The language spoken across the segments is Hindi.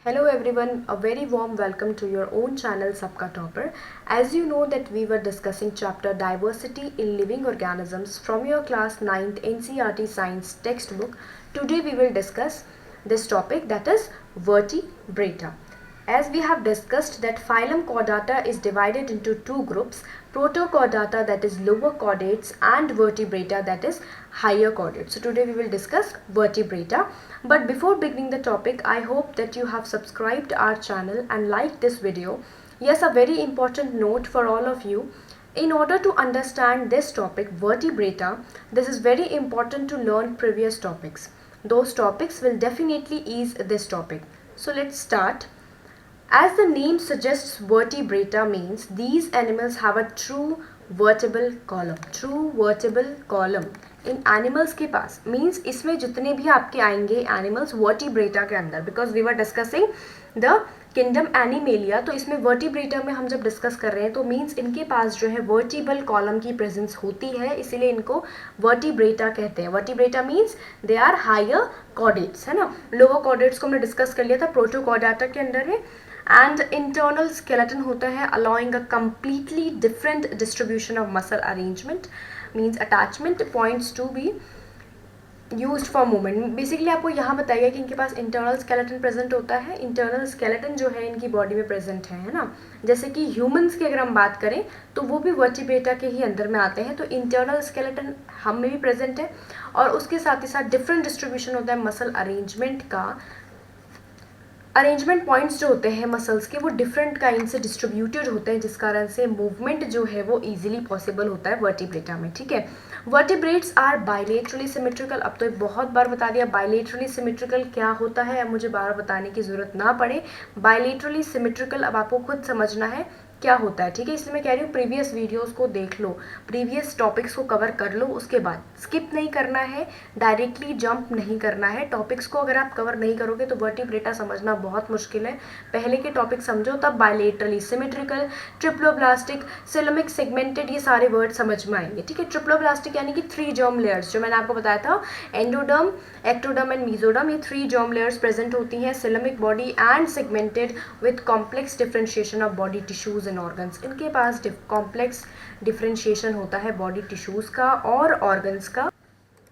Hello everyone, a very warm welcome to your own channel Sabka Topper. As you know that we were discussing chapter Diversity in Living Organisms from your class 9th NCERT Science textbook. Today we will discuss this topic, that is vertebrata. As we have discussed that phylum Chordata is divided into two groups, Protochordata, that is lower chordates, and vertebrata, that is higher chordates. So today we will discuss vertebrata. But before beginning the topic, I hope that you have subscribed our channel and liked this video. Yes, a very important note for all of you. In order to understand this topic, vertebrata, this is very important to learn previous topics. Those topics will definitely ease this topic. So let's start. As the name suggests, vertebrata means these animals have a true vertebral column. True vertebral column in animals के पास मीन्स इसमें जितने भी आपके आएंगे एनिमल्स वर्टिब्रेटा के अंदर, because we were discussing the kingdom animalia, तो इसमें वर्टिब्रेटा में हम जब डिस्कस कर रहे हैं तो मीन्स इनके पास जो है वर्टिबल कॉलम की प्रेजेंस होती है, इसीलिए इनको वर्टिब्रेटा कहते हैं. Vertebrata means they are higher chordates, है ना. लोअर कॉर्डेट्स को हमने डिस्कस कर लिया था प्रोटोकॉर्डाटा के अंदर में. एंड इंटरनल स्केलेटन होता है allowing a completely different distribution of muscle arrangement, means attachment points to be used for movement. Basically आपको यहाँ बताइए कि इनके पास इंटरनल स्केलेटन प्रेजेंट होता है. इंटरनल स्केलेटन जो है इनकी बॉडी में प्रेजेंट है ना. जैसे कि ह्यूमंस की अगर हम बात करें तो वो भी वर्टिब्रेटा के ही अंदर में आते हैं, तो इंटरनल स्केलेटन हम में भी प्रेजेंट है और उसके साथ ही साथ डिफरेंट डिस्ट्रीब्यूशन होता है मसल अरेंजमेंट का. अरेंजमेंट पॉइंट्स जो होते हैं मसल्स के वो डिफरेंट काइंड से डिस्ट्रीब्यूटेड होते हैं, जिस कारण से मूवमेंट जो है वो इजीली पॉसिबल होता है वर्टिब्रेटा में. ठीक है. Vertebrates are bilaterally symmetrical. अब तो बहुत बार बता दिया बायलेटरली सिमेट्रिकल क्या होता है, अब मुझे बार बताने की ज़रूरत ना पड़े. बायलेटरली सिमेट्रिकल अब आपको खुद समझना है क्या होता है. ठीक है. इसलिए मैं कह रही हूँ प्रीवियस वीडियोस को देख लो, प्रीवियस टॉपिक्स को कवर कर लो, उसके बाद स्किप नहीं करना है, डायरेक्टली जंप नहीं करना है. टॉपिक्स को अगर आप कवर नहीं करोगे तो वर्टिब्रेटा समझना बहुत मुश्किल है. पहले के टॉपिक समझो तब bilaterally symmetrical, triploblastic, coelomic, segmented, ये सारे वर्ड समझ में आएंगे. ठीक है. ट्रिप्लोब्लास्टिक यानी कि 3 जर्म लेयर्स, जो मैंने आपको बताया था एंडोडर्म, एक्टोडर्म एंड मीजोडर्म, ये 3 जर्म लेयर्स प्रेजेंट होती हैं. Coelomic body and segmented with complex differentiation of body tissues and organs. इनके पास कॉम्प्लेक्स डिफ्रेंशिएशन होता है बॉडी टिश्यूज़ का और ऑर्गन्स का.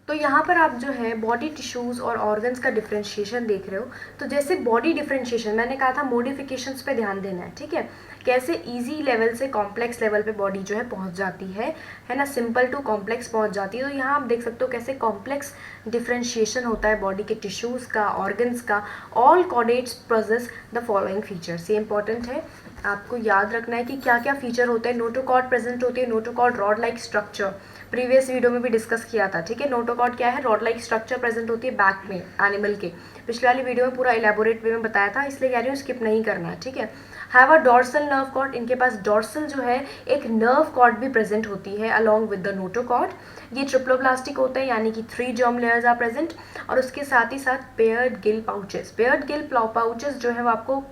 तो यहाँ पर आप जो है बॉडी टिश्यूज़ और ऑर्गन्स का डिफ्रेंशिएशन देख रहे हो. तो जैसे बॉडी डिफ्रेंशिएशन मैंने कहा था, मॉडिफिकेशंस पे ध्यान देना है. ठीक है. कैसे इजी लेवल से कॉम्प्लेक्स लेवल पे बॉडी जो है पहुँच जाती है ना, सिंपल टू कॉम्प्लेक्स पहुँच जाती है. तो यहाँ आप देख सकते हो कैसे कॉम्प्लेक्स डिफ्रेंशिएशन होता है बॉडी के टिश्यूज़ का, ऑर्गन्स का. All chordates process the following features. ये इंपॉर्टेंट है, आपको याद रखना है कि क्या क्या फीचर होते हैं. नोटोकॉर्ड प्रेजेंट होती है. Notochord rod like structure, previous video में भी डिस्कस किया था. ठीक है. नोटोकॉर्ड क्या है, रॉड लाइक स्ट्रक्चर प्रेजेंट होती है बैक में एनिमल के. पिछले वाली वीडियो में पूरा इलेबोरेट वे में बताया था, इसलिए कह रही हूँ स्किप नहीं करना है. ठीक है. Have a dorsal nerve cord. इनके पास डॉर्सल जो है एक नर्व कॉर्ड भी प्रेजेंट होती है अलॉन्ग विद द नोटोकॉर्ड. ये ट्रिप्लोब्लास्टिक होते हैं यानी कि 3 जर्म लेयर्स आर प्रेजेंट, और उसके साथ ही साथ paired Gill pouches. Paired Gill pouches जो है वो आपको,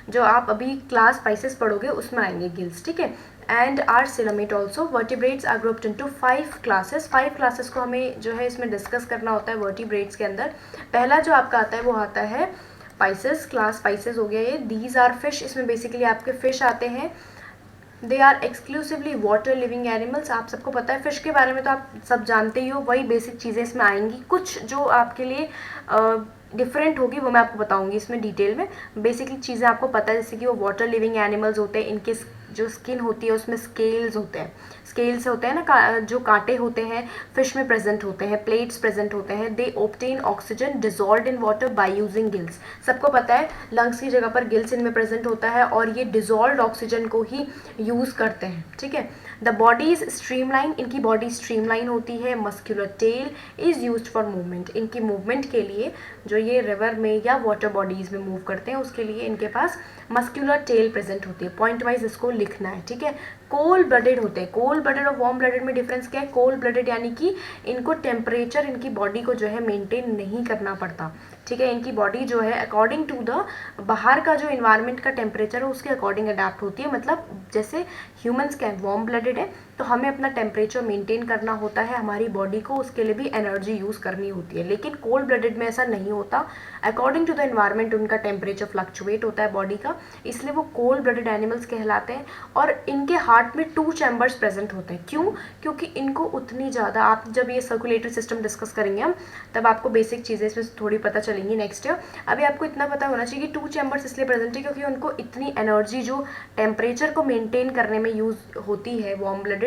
जो आप अभी क्लास स्पाइसेस पढ़ोगे उसमें आएंगे गिल्स. ठीक है. And are coelomate also. Vertebrates are grouped into 5 classes. 5 classes को हमें जो है इसमें डिस्कस करना होता है वर्टिब्रेट्स के अंदर. पहला जो आपका आता है वो आता है पाइसेस. क्लास पाइसेस हो गया ये. These are fish. इसमें बेसिकली आपके फिश आते हैं. They are exclusively water living animals. आप सबको पता है फिश के बारे में तो आप सब जानते ही हो, वही बेसिक चीज़ें इसमें आएंगी. कुछ जो आपके लिए डिफरेंट होगी वो मैं आपको बताऊंगी इसमें डिटेल में. बेसिकली चीज़ें आपको पता है, जैसे कि वो वाटर लिविंग एनिमल्स होते हैं, इनके जो स्किन होती है उसमें स्केल्स होते हैं. स्केल्स होते हैं ना, जो कांटे होते हैं फिश में प्रेजेंट होते हैं. प्लेट्स प्रेजेंट होते हैं. They obtain oxygen dissolved in water by using gills. सबको पता है लंग्स की जगह पर गिल्स इनमें प्रेजेंट होता है और ये डिजॉल्व्ड ऑक्सीजन को ही यूज़ करते हैं. ठीक है. The body is streamline. इनकी बॉडी स्ट्रीमलाइन होती है. Muscular tail is used for movement. इनकी मूवमेंट के लिए, जो ये रिवर में या वाटर बॉडीज में मूव करते हैं उसके लिए इनके पास मस्क्यूलर टेल प्रेजेंट होती है. पॉइंट वाइज इसको लिखना है. ठीक है. कोल्ड ब्लडेड होते हैं. कोल्ड ब्लडेड और वार्म ब्लडेड में डिफरेंस क्या है. कोल्ड ब्लडेड यानी कि इनको टेम्परेचर इनकी बॉडी को जो है मेंटेन नहीं करना पड़ता. ठीक है. इनकी बॉडी जो है अकॉर्डिंग टू द बाहर का जो इन्वायरमेंट का टेम्परेचर है उसके अकॉर्डिंग अडेप्ट होती है. मतलब जैसे ह्यूमंस क्या है, वार्म ब्लडेड है, तो हमें अपना टेम्परेचर मेंटेन करना होता है हमारी बॉडी को, उसके लिए भी एनर्जी यूज़ करनी होती है। लेकिन कोल्ड ब्लडेड में ऐसा नहीं होता, अकॉर्डिंग टू द एनवायरनमेंट उनका टेम्परेचर फ्लक्चुएट होता है बॉडी का, इसलिए वो कोल्ड ब्लडेड एनिमल्स कहलाते हैं। और इनके हार्ट में 2 चैम्बर्स प्रेजेंट होते हैं। क्यों? क्योंकि इनको उतनी ज़्यादा, आप जब ये सर्कुलेटरी सिस्टम डिस्कस करेंगे हम, तब आपको बेसिक चीज़ें इसमें थोड़ी पता चलेंगी नेक्स्ट ईयर। अभी आपको इतना पता होना चाहिए कि 2 चैम्बर्स इसलिए प्रेजेंट है क्योंकि उनको इतनी एनर्जी जो टेम्परेचर को मेंटेन करने में यूज़ होती है, वार्म ब्लडेड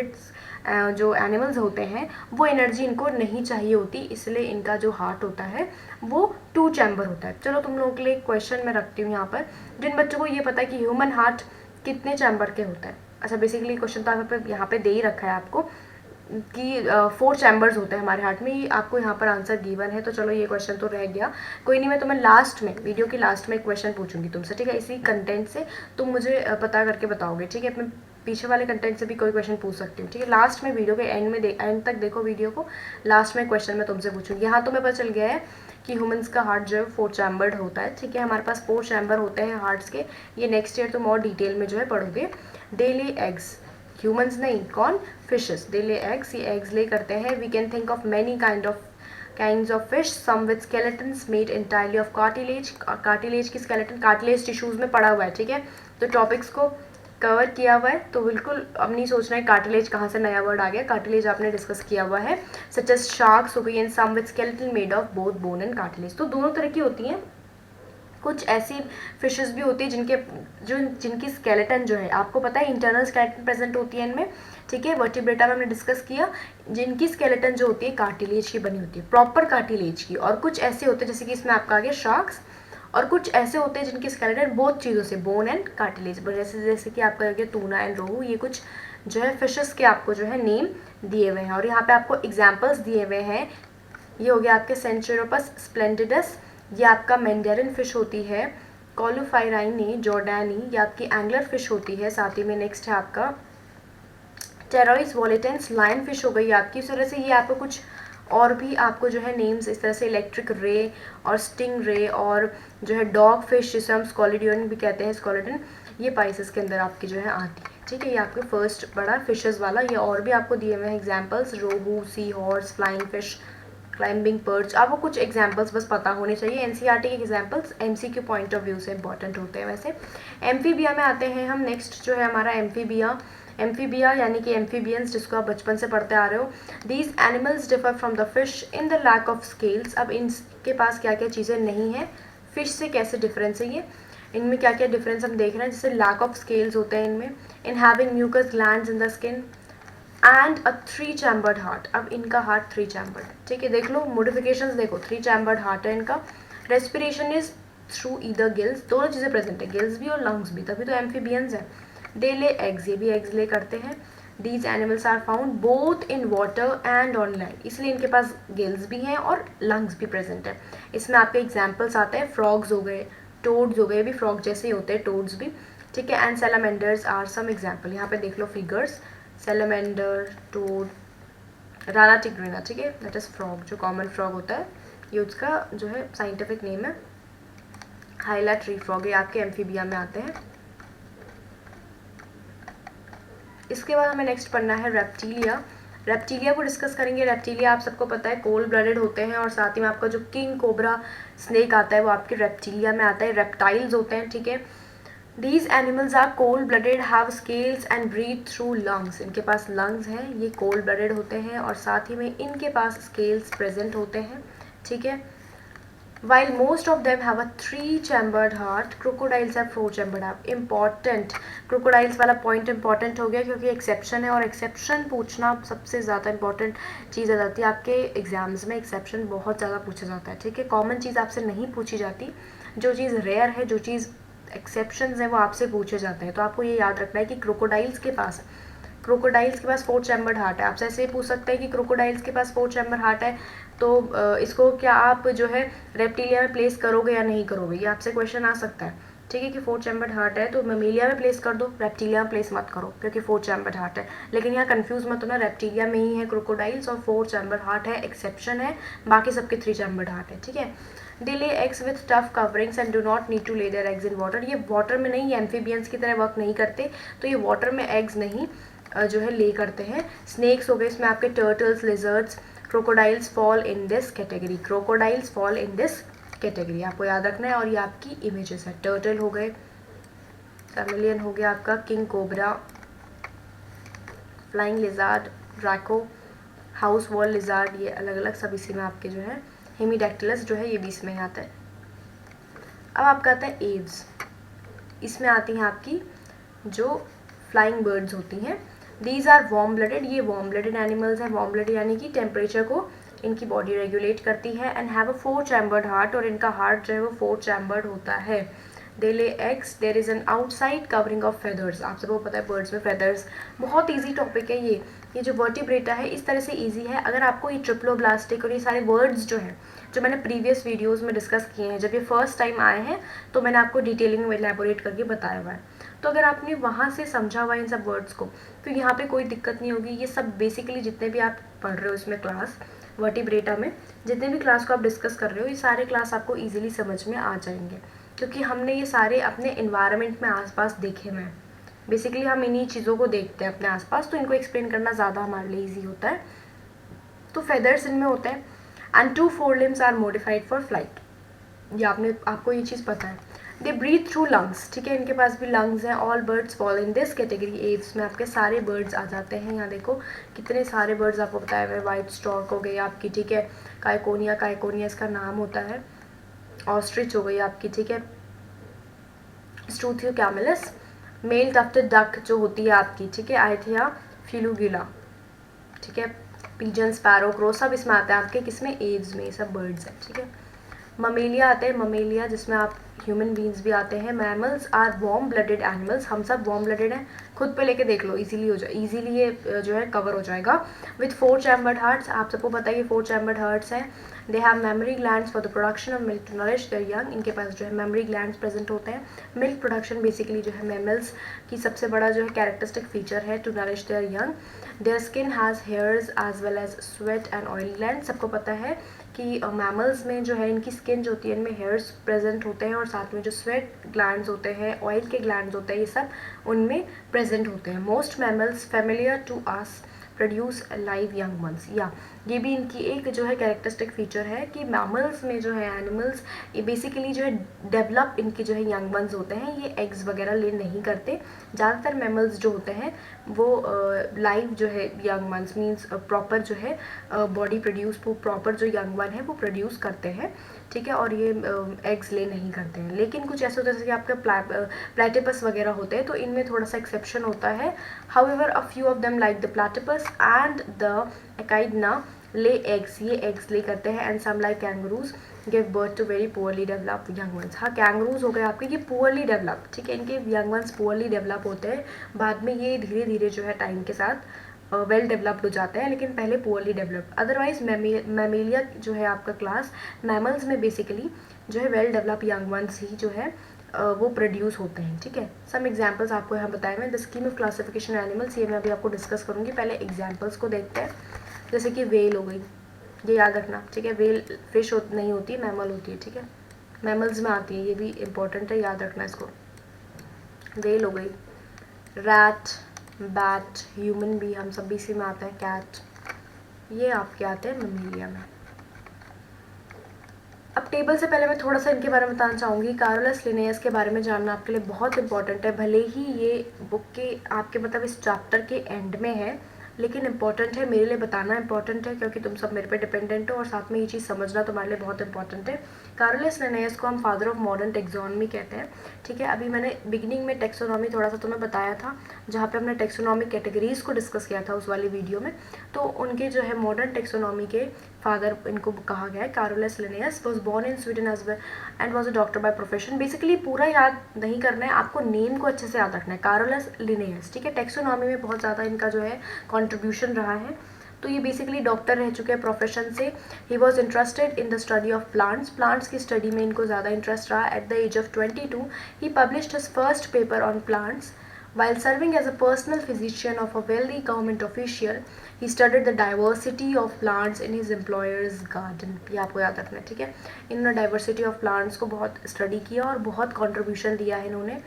जो एनिमल्स होते हैं वो एनर्जी इनको नहीं चाहिए होती, इसलिए इनका जो हार्ट होता है वो 2 चैम्बर होता है। चलो तुम लोगों के लिए क्वेश्चन मैं रखती हूँ यहाँ पर, जिन बच्चों को ये पता है कि ह्यूमन हार्ट कितने चैम्बर के होता है। अच्छा, बेसिकली क्वेश्चन तो यहाँ पे दे ही रखा है आपको कि 4 चैम्बर्स होते हैं हमारे हार्ट में, ये आपको यहाँ पर आंसर गिवन है। तो चलो ये क्वेश्चन तो रह गया, कोई नहीं, मैं तुम्हें लास्ट में, वीडियो के लास्ट में एक क्वेश्चन पूछूंगी तुमसे, ठीक है? इसी कंटेंट से तुम मुझे पता करके बताओगे, ठीक है? मैं पीछे वाले कंटेंट से भी कोई क्वेश्चन पूछ सकती हूँ, ठीक है? लास्ट में वीडियो के एंड में एंड तक देखो वीडियो को, लास्ट में क्वेश्चन मैं तुमसे पूछूंगी। यहाँ तुम्हें पता चल गया है कि ह्यूमंस का हार्ट जो है 4 चैम्बर्ड होता है, ठीक है? हमारे पास 4 चैम्बर होते हैं हार्ट्स के, ये नेक्स्ट ईयर तुम और डिटेल में जो है पढ़ोगे। दे ले एग्स, ह्यूमंस नहीं, कौन? फिशेस, दे ले एग्स, ये एग्स ले करते हैं। We can think of many kinds of fish, some with skeletons made entirely of cartilage, cartilage की स्केलेटन कार्टिलेज टिश्यूज में पड़ा हुआ है, ठीक है? तो टॉपिक्स को कवर किया हुआ है, तो बिल्कुल अब नहीं सोचना है कार्टिलेज कहाँ से नया वर्ड आ गया, कार्टिलेज आपने डिस्कस किया हुआ है। सच एज शार्क्स हो गई and some with skeleton made of both bone and cartilage. तो दोनों तरह की होती हैं। कुछ ऐसी फिशेस भी होती है जिनकी स्केलेटन जो है, आपको पता है इंटरनल स्केलेटन प्रेजेंट होती है इनमें, ठीक है? वर्टिब्रेटा में हमने डिस्कस किया, जिनकी स्केलेटन जो होती है कार्टिलेज की बनी होती है, प्रॉपर कार्टिलेज की। और कुछ ऐसे होते हैं जैसे कि इसमें आपका आ गया शार्क्स, और कुछ ऐसे होते हैं जिनकी स्केलेटन बहुत चीज़ों से, बोन एंड कार्टिलेज, जैसे कि आपका आ गया टूना एंड रोहू, ये कुछ जो है फिशेस के आपको जो है नेम दिए हुए हैं। और यहाँ पे आपको एग्जाम्पल्स दिए हुए हैं। ये हो गया आपके सेंचुरोपस स्प्लेंडिडस, ये आपका मैंडेरिन फिश होती है। कॉलुफाइराइनी जॉर्डानी, ये आपकी एंगलर फिश होती है। साथ ही में नेक्स्ट है आपका टेरोइस वॉलेटेंस, लायन फिश हो गई आपकी। इस तरह से ये आपको कुछ और भी आपको जो है नेम्स इस तरह से, इलेक्ट्रिक रे और स्टिंग रे और जो है डॉग फिश जिसे हम स्कॉलिडियन भी कहते हैं, स्कॉलिडन, ये पाइसेस के अंदर आपकी जो है आती है, ठीक है? ये आपके फर्स्ट बड़ा फिशेस वाला। ये और भी आपको दिए हुए हैं examples, rohu, sea horse, flying fish, climbing perch. आपको कुछ एग्जाम्पल्स बस पता होने चाहिए। एनसीईआरटी के examples MCQ point of view से इंपॉर्टेंट होते हैं। वैसे एम्फीबिया में आते हैं हम। नेक्स्ट जो है हमारा एम्फीबिया यानी कि एम्फीबियंस, जिसको आप बचपन से पढ़ते आ रहे हो। These animals differ from the fish in the lack of scales. अब इनके पास क्या क्या चीज़ें नहीं है, फिश से कैसे डिफरेंस है ये, इनमें क्या क्या डिफरेंस हम देख रहे हैं। जैसे लैक ऑफ स्केल्स होते हैं इनमें, in having mucus glands in the skin and a 3 chambered heart. अब इनका हार्ट 3 चैम्बर्ड, ठीक है? देख लो मॉडिफिकेशंस, देखो 3 चैम्बर्ड हार्ट है इनका। Respiration is through either gills, दोनों चीज़ें प्रेजेंट है, गिल्स भी और लंग्स भी, तभी तो एम्फीबियंस है। दे ले एग्स, ये भी एग्स ले करते हैं। These animals are found both in water and on land, इसलिए इनके पास गिल्स भी हैं और लंग्स भी प्रेजेंट है। इसमें आपके एग्जाम्पल्स आते हैं, फ्रॉग्स हो गए, टोड्स हो गए, भी फ्रॉग जैसे ही होते हैं टोड्स भी, ठीक है? And salamanders are some example. यहाँ पे देख लो figures, salamander, toad, Rana tigrina, ठीक है? दैट इज फ्रॉग, जो कॉमन फ्रॉग होता है, ये उसका जो है साइंटिफिक नेम है। हाइला ट्री फ्रॉग, ये आपके एम्फीबिया में आते हैं। इसके बाद हमें नेक्स्ट पढ़ना है रेप्टिलिया। रेप्टिलिया को डिस्कस करेंगे। रेप्टिलिया आप सबको पता है कोल्ड ब्लडेड होते हैं, और साथ ही में आपका जो किंग कोबरा स्नेक आता है वो आपके रेप्टिलिया में आता है। रेप्टाइल्स होते हैं, ठीक है? These animals are cold blooded, have scales and breathe through lungs. इनके पास lungs हैं, ये cold blooded होते हैं, और साथ ही में इनके पास scales present होते हैं, ठीक है? While most of them have a 3 chambered heart, crocodiles have 4 chambered heart. Important, crocodiles वाला point important हो गया क्योंकि exception है, और exception पूछना सबसे ज़्यादा important चीज़ आ जाती है आपके एग्जाम्स में। exception बहुत ज़्यादा पूछा जाता है, ठीक है? कॉमन चीज़ आपसे नहीं पूछी जाती, जो चीज़ रेयर है, जो चीज़ एक्सेप्शंस हैं वो आपसे पूछे जाते हैं। तो आपको ये याद रखना है कि क्रोकोडाइल्स के पास 4 चैम्बर्ड हार्ट है। आपसे ऐसे ही पूछ सकते हैं कि क्रोकोडाइल्स के पास 4 चैम्बर हार्ट है, तो इसको क्या आप जो है रेप्टिलिया में प्लेस करोगे या नहीं करोगे, ये आपसे क्वेश्चन आ सकता है, ठीक है? कि 4 चैम्बर्ड हार्ट है तो मेमेलिया में प्लेस कर दो, रेप्टिलिया में प्लेस मत करो क्योंकि 4 चैम्बर्ड हार्ट है। लेकिन यहाँ कंफ्यूज मत होना, रेप्टिलिया में ही है क्रोकोडाइल्स और 4 चैम्बर हार्ट है, एक्सेप्शन है, बाकी सबके 3 चैम्बर्ड हार्ट है, ठीक है? They lay eggs with tough coverings and do not need to lay their eggs in water. ये वाटर में नहीं, एम्फीबियंस की तरह वर्क नहीं करते, तो ये वाटर में एग्स नहीं जो है ले करते हैं। स्नेक्स हो गए, इसमें आपके turtles, lizards, crocodiles fall in this category, crocodiles fall in this category, आपको याद रखना है। और ये आपकी इमेजेस है, टर्टल हो गए, कैमेलियन हो गया आपका, king cobra, flying lizard, Draco, house wall lizard, ये अलग अलग सब इसी में आपके जो है। हेमीडैक्टिलस जो है ये भी इसमें आता है। अब आपका आता है एव्स, इसमें आती हैं आपकी जो फ्लाइंग बर्ड्स होती हैं। दीज आर वार्म ब्लडेड, ये वार्म ब्लडेड एनिमल्स हैं। वार्म ब्लडेड यानी कि टेम्परेचर को इनकी बॉडी रेगुलेट करती है। And have a 4 chambered heart, और इनका हार्ट जो है वो 4 चैम्बर्ड होता है। They lay eggs, there is an outside covering of feathers, आप सबको पता है बर्ड्स में फेदर्स। बहुत ईजी टॉपिक है ये जो वर्टिब्रेटा है इस तरह से ईजी है। अगर आपको ये ट्रिप्लोब्लास्टिक और ये सारे वर्ड्स जो हैं जो मैंने प्रीवियस वीडियोज़ में डिस्कस किए हैं, जब ये फर्स्ट टाइम आए हैं तो मैंने आपको डिटेलिंग में एलैबोरेट करके बताया हुआ है। तो अगर आपने वहाँ से समझा हुआ है इन सब वर्ड्स को तो यहाँ पे कोई दिक्कत नहीं होगी। ये सब बेसिकली जितने भी आप पढ़ रहे हो इसमें क्लास वर्टिब्रेटा में, जितने भी क्लास को आप डिस्कस कर रहे हो, ये सारे क्लास आपको ईजिली समझ में आ जाएंगे, क्योंकि हमने ये सारे अपने इन्वायरमेंट में आसपास देखे हुए हैं। बेसिकली हम इन्हीं चीज़ों को देखते हैं अपने आसपास, तो इनको एक्सप्लेन करना ज़्यादा हमारे लिए ईजी होता है। तो फेदर्स इनमें होते हैं। And 2 forelimbs are modified for flight, ये आपको ये चीज़ पता है। दे ब्रीथ थ्रू लंग्स, ठीक है, इनके पास भी लंग्स हैं। All birds fall in this category Aves में आपके सारे बर्ड्स आ जाते हैं। यहाँ देखो कितने सारे बर्ड्स आपको बताए हुए। वाइट स्टॉक हो गई आपकी, ठीक है, काइकोनिया, काइकोनिया इसका नाम होता है। ऑस्ट्रिच हो गई आपकी, ठीक है, struthio camelus. Male tufted duck जो होती है आपकी, ठीक है, आइथिया फ्यूलुगुला, ठीक है, पीजन, स्पैरो, क्रो, सब इसमें आते हैं आपके किसमें, एव्स में, सब बर्ड्स हैं, ठीक है। ममेलिया आते हैं, ममेलिया जिसमें आप ह्यूमन बींग्स भी आते हैं। Mammals are warm blooded animals, हम सब वार्म ब्लडेड हैं, खुद पे लेके देख लो, इजीली ये जो है कवर हो जाएगा। विथ 4 चैम्बर्ड हार्ट्स, आप सबको पता है ये 4 चैम्बर्ड हार्ट्स हैं। They have mammary glands for the production of milk to nourish their young, इनके पास जो है मेमोरी ग्लैंड्स प्रेजेंट होते हैं। मिल्क प्रोडक्शन बेसिकली जो है मैमल्स की सबसे बड़ा जो है कैरेक्टरिस्टिक फीचर है, to nourish their young. Their skin has hairs as well as sweat and oil gland, सबको पता है कि मैमल्स में जो है इनकी स्किन जो होती है इनमें हेयर्स प्रेजेंट होते हैं, और साथ में जो स्वेट ग्लैंड्स होते हैं, ऑयल के ग्लैंड्स होते हैं, ये सब उनमें प्रेजेंट होते हैं। Most mammals familiar to us produce live young ones, या ये भी इनकी एक जो है कैरेक्टरिस्टिक फीचर है कि मैमल्स में जो है एनिमल्स ये बेसिकली जो है डेवलप इनके जो है यंग वंस होते हैं, ये एग्स वगैरह ले नहीं करते। ज़्यादातर मैमल्स जो होते हैं वो लाइव जो है यंग वंस मीन्स प्रॉपर जो है बॉडी प्रोड्यूस, वो प्रॉपर जो यंग वन है वो प्रोड्यूस करते हैं, ठीक है, और ये एग्स ले नहीं करते हैं। लेकिन कुछ ऐसे होता है जैसे कि आपके प्लेटिपस वगैरह होते हैं, तो इनमें थोड़ा सा एक्सेप्शन होता है। However a few of them like the platypus and the echidna lay eggs, ये एग्स ले करते हैं। And some like kangaroos give birth to very poorly developed young ones, हाँ कैंगरूज हो गए आपके ये पुअरली डेवलप्ड, ठीक है, इनके यंग वंस पुअरली डेवलप होते हैं, बाद में ये धीरे धीरे जो है टाइम के साथ वेल डेवलप्ड हो जाते हैं, लेकिन पहले पुअरली डेवलप्ड। अदरवाइज मैमेलिया जो है आपका क्लास, मैमल्स में बेसिकली जो है वेल डेवलप यंग वंस ही जो है वो प्रोड्यूस होते हैं, ठीक है। सम एग्जांपल्स आपको यहाँ बताए हुए हैं। The scheme of classification animals, ये मैं अभी आपको डिस्कस करूँगी, पहले एग्जांपल्स को देखते हैं। जैसे कि वेल हो गई, ये याद रखना, ठीक है, वेल फिश नहीं होती, मैमल होती है, ठीक है, मैमल्स में आती है, ये भी इम्पोर्टेंट है, याद रखना इसको। वेल हो गई, रैट, बैट, ह्यूमन भी, हम सब भी इसी में आते हैं, कैट, ये आपके आते हैं ममेलिया में। अब टेबल से पहले मैं थोड़ा सा इनके बारे में बताना चाहूँगी। कार्योलस लिनेयस के बारे में जानना आपके लिए बहुत इंपॉर्टेंट है, भले ही ये बुक के आपके मतलब इस चैप्टर के एंड में है, लेकिन इंपॉर्टेंट है, मेरे लिए बताना इंपॉर्टेंट है, क्योंकि तुम सब मेरे पे डिपेंडेंट हो, और साथ में ये चीज़ समझना तुम्हारे लिए बहुत इंपॉर्टेंट है। कार्योलस लिनेयस को हम फादर ऑफ मॉडर्न टेक्सोनॉमी कहते हैं, ठीक है। अभी मैंने बिगिनिंग में टेक्सोनॉमी थोड़ा सा तुम्हें बताया था, जहाँ पे हमने टेक्सोनॉमी कैटेगरीज को डिस्कस किया था उस वाली वीडियो में, तो उनके जो है मॉडर्न टेक्सोनॉमी के फादर इनको कहा गया है। Carolus Linnaeus was born in Sweden as well and was a doctor by profession. Basically पूरा याद नहीं करना है आपको, नेम को अच्छे से याद रखना है, कार्योलस लिनेयस, ठीक है। टेक्सोनॉमी में बहुत ज़्यादा इनका जो है कॉन्ट्रीब्यूशन रहा है। तो ये बेसिकली डॉक्टर रह चुके हैं प्रोफेशन से। He was interested in the study of plants, plants की स्टडी में इनको ज़्यादा इंटरेस्ट रहा। At the age of 22 he published his first paper on plants. While serving as a personal physician of a wealthy government official, he studied the diversity of plants in his employer's garden. ये आपको याद रखना है, ठीक है। इन्होंने डाइवर्सिटी ऑफ प्लांट्स को बहुत स्टडी किया और बहुत कंट्रीब्यूशन दिया है इन्होंने।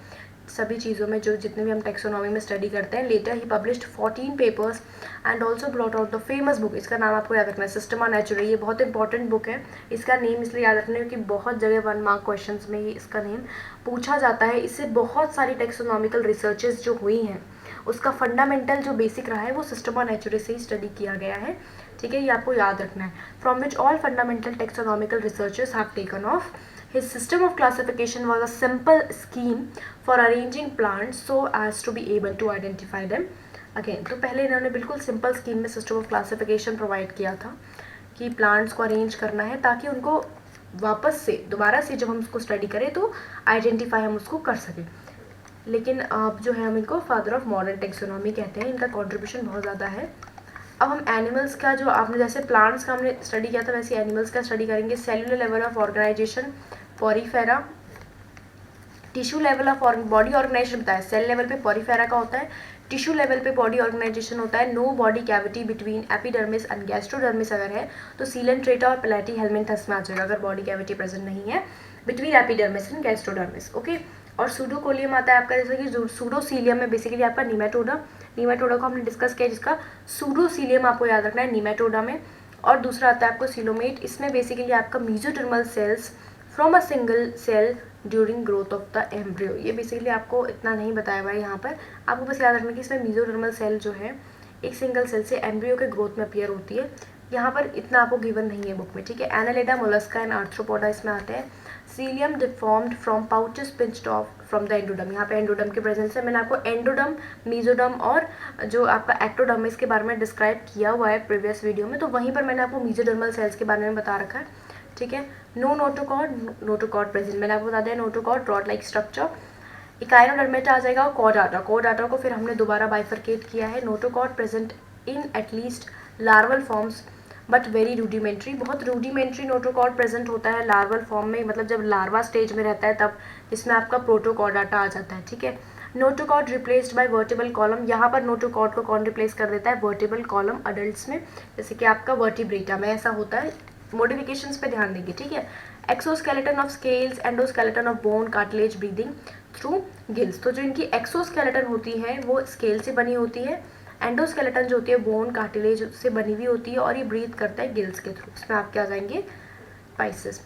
सभी चीज़ों में जो जितने भी हम टेक्सोनॉमी में स्टडी करते हैं. Later he published 14 papers and also brought out the famous book. इसका नाम आपको याद रखना है, सिस्टमा नेचुराe. ये बहुत इंपॉर्टेंट बुक है. इसका नेम इसलिए याद रखना है क्योंकि बहुत जगह 1 मार्क क्वेश्चन में ये इसका नेम पूछा जाता है. इससे बहुत सारी टेक्सोनॉमिकल रिसर्चेज जो हुई हैं उसका फंडामेंटल जो बेसिक रहा है वो सिस्टमा नेचुराe से ही स्टडी किया गया है. ठीक है, ये आपको याद रखना है. From which all fundamental taxonomical researches have taken of. His system of classification was a simple scheme for arranging plants so as to be able to identify them. Again, तो पहले इन्होंने बिल्कुल सिंपल स्कीम में सिस्टम ऑफ क्लासिफिकेशन प्रोवाइड किया था कि प्लांट्स को अरेंज करना है ताकि उनको वापस से दोबारा से जब हम उसको स्टडी करें तो आइडेंटिफाई हम उसको कर सकें. लेकिन अब जो है हम इनको फादर ऑफ मॉडर्न टेक्सोनॉमी कहते हैं. इनका कॉन्ट्रीब्यूशन बहुत ज़्यादा है. अब हम एनिमल्स का, जो आपने जैसे प्लांट्स का हमने स्टडी किया था वैसे एनिमल्स का स्टडी करेंगे. Cellular level of organisation Porifera. Tissue level of body organisation बताया. सेल लेवल पे पॉरीफेरा का होता है, टिश्यू लेवल पे बॉडी ऑर्गेनाइजेशन होता है. No body cavity between epidermis and gastrodermis अगर है तो सीलेंट्रेटा और प्लेटी हेलमिंथस में आ जाएगा अगर बॉडी कैविटी प्रेजेंट नहीं है between epidermis and gastrodermis. Okay. और सूडोकोलियम आता है आपका, जैसे कि सूडोसीलियम में बेसिकली आपका निमेटोडा. निमेटोडा को हमने डिस्कस किया जिसका सूडोसीलियम आपको याद रखना है निमेटोडा में. और दूसरा आता है आपको सिलोमेट. इसमें बेसिकली आपका mesodermal cells from a single cell during growth of the embryo. ये बेसिकली आपको इतना नहीं बताया हुआ है यहाँ पर. आपको बस याद रखना कि इसमें मीजोडर्मल सेल जो है एक सिंगल सेल से एम्ब्रियो के ग्रोथ में अपीयर होती है. यहाँ पर इतना आपको गिवन नहीं है बुक में. ठीक है. एनालिडा, मोलस्का एंड आर्थ्रोपोडा इसमें आते हैं. Cilium deformed from pouches pinched of from the एंडोडम. यहाँ पे एंडोडम की प्रेजेंस है. मैंने आपको एंडोडम, मीजोडम और जो आपका एक्टोडम इसके बारे में डिस्क्राइब किया हुआ है प्रीवियस वीडियो में, तो वहीं पर मैंने आपको मीजोडर्मल सेल्स के बारे में बता रखा है. ठीक है. No notochord, notochord present. मैंने आपको बता दिया notochord rod like structure. Echinodermata आ जाएगा. और कॉर्डाटा. कॉर्डाटा को फिर हमने दोबारा बाइफरकेट किया है. Notochord present in at least larval forms but very rudimentary. बहुत रूडिमेंट्री नोटोकॉर्ड प्रेजेंट होता है लार्वल फॉर्म में, मतलब जब लार्वा स्टेज में रहता है तब, जिसमें आपका प्रोटोकॉर्डाटा आ जाता है. ठीक है. Notochord replaced by vertebral column. यहाँ पर नोटोकॉर्ड को कौन रिप्लेस कर देता है? वर्टिबल कॉलम अडल्ट्स में, जैसे कि आपका वर्टिब्रेटा में ऐसा होता है. मॉडिफिकेशंस पे ध्यान देंगे. ठीक है. Exoskeleton of scales, endoskeleton of bone, cartilage, breathing through gills. तो जो इनकी एक्सोस्केलेटन होती है वो स्केल से बनी होती है. एंडोस्केलेटन जो होती है बोन, कार्टिलेज से बनी हुई होती है और ये ब्रीथ करता है गिल्स के थ्रू. इसमें आपके आ जाएंगे पाइसेस.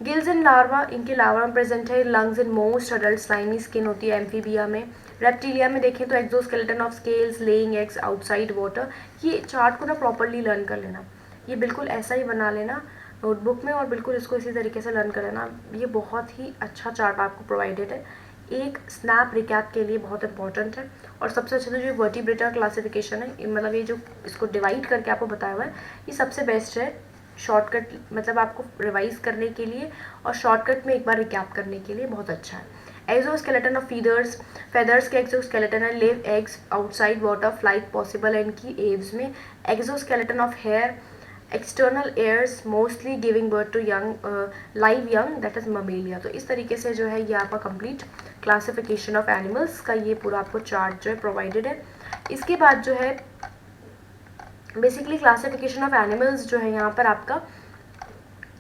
गिल्स इन लार्वा, इनके लार्वा में प्रेजेंट है. Lungs in most adult. Slimy skin होती है एम्फीबिया में. रेप्टिलिया में देखें तो exoskeleton of scales, laying eggs outside water. ये चार्ट को ना प्रॉपरली लर्न कर लेना. ये बिल्कुल ऐसा ही बना लेना नोटबुक में और बिल्कुल इसको इसी तरीके से लर्न कर लेना. ये बहुत ही अच्छा चार्ट आपको प्रोवाइडेड है. एक स्नैप रिकैप के लिए बहुत इंपॉर्टेंट है. और सबसे अच्छा तो जो वर्टिब्रेटा क्लासिफिकेशन है, मतलब ये जो इसको डिवाइड करके आपको बताया हुआ है, ये सबसे बेस्ट है शॉर्टकट, मतलब आपको रिवाइज करने के लिए और शॉर्टकट में एक बार रिकैप करने के लिए बहुत अच्छा है. Exoskeleton of feathers. फेदर्स के एक्सोस्केलेटन है. Live eggs outside water. Flight possible है इनकी एव्स में. Exoskeleton of hair. External ears mostly giving birth to young live young, that is Mammalia. तो इस तरीके से जो है ये आपका कंप्लीट क्लासिफिकेशन ऑफ एनिमल्स का ये पूरा आपको चार्ट जो है प्रोवाइडेड है. इसके बाद जो है बेसिकली क्लासिफिकेशन ऑफ एनिमल्स जो है यहाँ पर आपका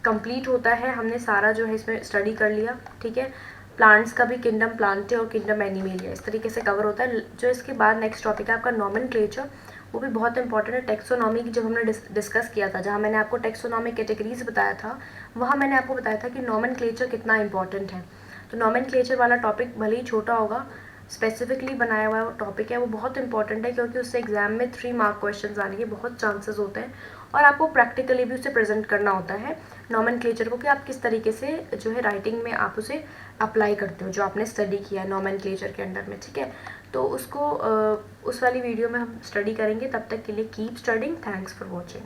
कंप्लीट होता है. हमने सारा जो है इसमें स्टडी कर लिया. ठीक है. प्लांट्स का भी किंगडम प्लांटे और किंगडम एनिमेलिया इस तरीके से कवर होता है. जो इसके बाद नेक्स्ट टॉपिक है आपका नॉमेनक्लेचर. वो भी बहुत इंपॉर्टेंट है. टेक्सोनॉमी की जब हमने डिस्कस किया था, जहाँ मैंने आपको टेक्सोनॉमी कैटेगरीज बताया था, वहाँ मैंने आपको बताया था कि नॉमेनक्लेचर कितना इंपॉर्टेंट है. तो नॉमेनक्लेचर वाला टॉपिक भले ही छोटा होगा, स्पेसिफिकली बनाया हुआ टॉपिक है, वो बहुत इंपॉर्टेंट है क्योंकि उससे एग्जाम में 3 मार्क क्वेश्चन आने के बहुत चांसेस होते हैं और आपको प्रैक्टिकली भी उसे प्रेजेंट करना होता है नॉमेनक्लेचर को, कि आप किस तरीके से जो है राइटिंग में आप उसे अप्लाई करते हो जो आपने स्टडी किया है नॉमेनक्लेचर के अंडर में. ठीक है. तो उसको उस वाली वीडियो में हम स्टडी करेंगे. तब तक के लिए keep studying. Thanks for watching.